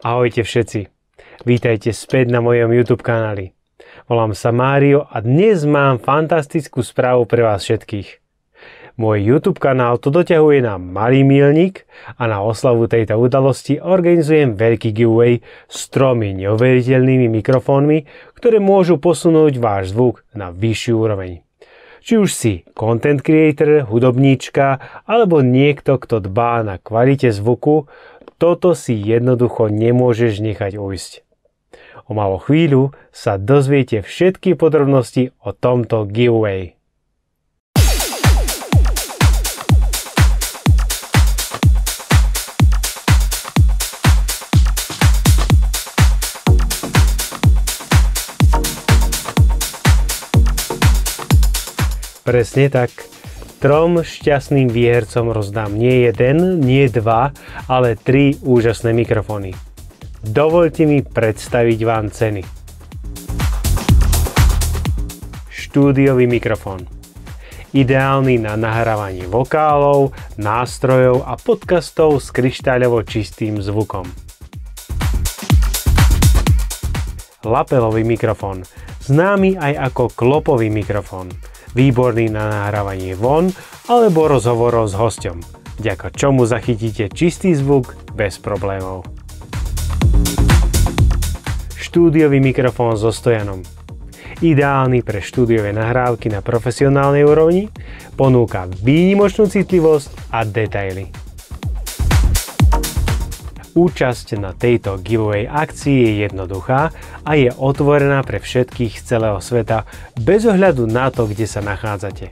Ahojte všetci, vítajte späť na mojom YouTube kanáli. Volám sa Mário a dnes mám fantastickú správu pre vás všetkých. Môj YouTube kanál to doťahuje na malý míľnik a na oslavu tejto udalosti organizujem veľký giveaway s 3 neuveriteľnými mikrofónmi, ktoré môžu posunúť váš zvuk na vyššiu úroveň. Či už si content creator, hudobníčka alebo niekto, kto dbá na kvalite zvuku, toto si jednoducho nemôžeš nechať ujsť. O malú chvíľu sa dozviete všetky podrobnosti o tomto giveaway. Presne tak. 3 šťastným výhercom rozdám nie 1, nie 2, ale 3 úžasné mikrofóny. Dovoľte mi predstaviť vám ceny. Štúdiový mikrofón. Ideálny na nahrávanie vokálov, nástrojov a podcastov s kryštáľovo čistým zvukom. Lapelový mikrofón. Známy aj ako klopový mikrofón. Výborný na nahrávanie von alebo rozhovorov s hosťom, vďaka čomu zachytíte čistý zvuk bez problémov. Štúdiový mikrofón so stojanom. Ideálny pre štúdiové nahrávky na profesionálnej úrovni, ponúka výnimočnú citlivosť a detaily. Účasť na tejto giveaway akcii je jednoduchá a je otvorená pre všetkých z celého sveta bez ohľadu na to, kde sa nachádzate.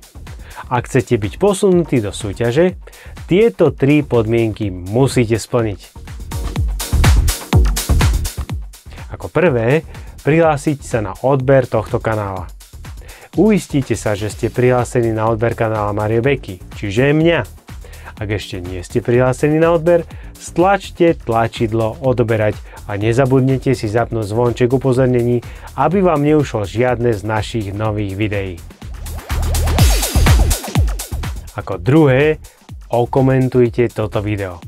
Ak chcete byť posunutí do súťaže, tieto 3 podmienky musíte splniť. Ako prvé, prihlásiť sa na odber tohto kanála. Uistite sa, že ste prihlásení na odber kanála Mário Beky, čiže mňa. Ak ešte nie ste prihlásení na odber, stlačte tlačidlo odoberať a nezabudnite si zapnúť zvonček upozornení, aby vám neušlo žiadne z našich nových videí. Ako druhé, okomentujte toto video.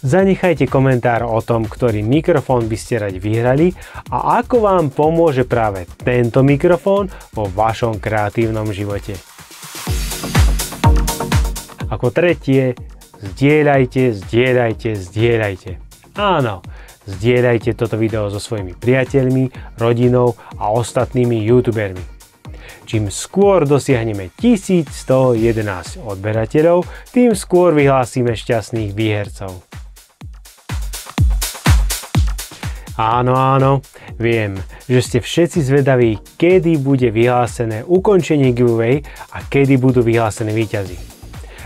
Zanechajte komentár o tom, ktorý mikrofón by ste radi vyhrali a ako vám pomôže práve tento mikrofón vo vašom kreatívnom živote. Ako tretie, zdieľajte. Áno, zdieľajte toto video so svojimi priateľmi, rodinou a ostatnými youtubermi. Čím skôr dosiahneme 1111 odberateľov, tým skôr vyhlásime šťastných výhercov. Áno, viem, že ste všetci zvedaví, kedy bude vyhlásené ukončenie giveaway a kedy budú vyhlásené víťazi.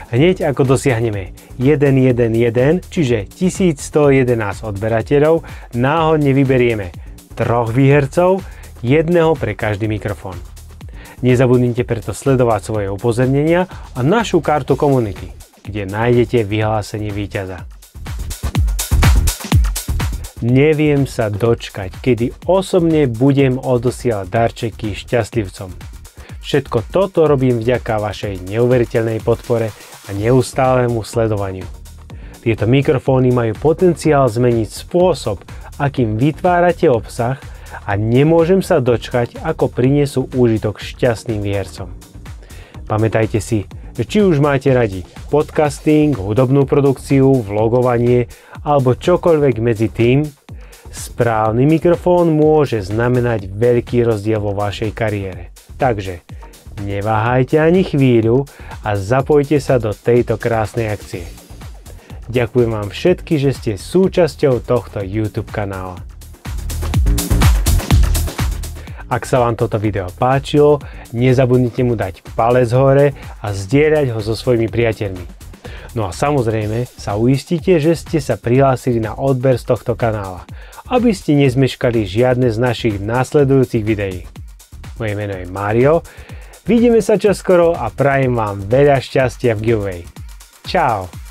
Hneď ako dosiahneme 111, čiže 1111 odberateľov, náhodne vyberieme 3 výhercov, jedného pre každý mikrofón. Nezabudnite preto sledovať svoje upozornenia a našu kartu komunity, kde nájdete vyhlásenie víťaza. Neviem sa dočkať, kedy osobne budem odosielať darčeky šťastlivcom. Všetko toto robím vďaka vašej neuveriteľnej podpore a neustálemu sledovaniu. Tieto mikrofóny majú potenciál zmeniť spôsob, akým vytvárate obsah a nemôžem sa dočkať, ako prinesú úžitok šťastným výhercom. Pamätajte si, že či už máte radi podcasting, hudobnú produkciu, vlogovanie alebo čokoľvek medzi tým, správny mikrofón môže znamenať veľký rozdiel vo vašej kariére. Takže neváhajte ani chvíľu a zapojte sa do tejto krásnej akcie. Ďakujem vám všetky, že ste súčasťou tohto YouTube kanála. Ak sa vám toto video páčilo, nezabudnite mu dať palec hore a zdieľať ho so svojimi priateľmi. No a samozrejme sa uistite, že ste sa prihlásili na odber z tohto kanála, aby ste nezmeškali žiadne z našich následujúcich videí. Moje meno je Mário, vidíme sa čoskoro a prajem vám veľa šťastia v giveaway. Čau!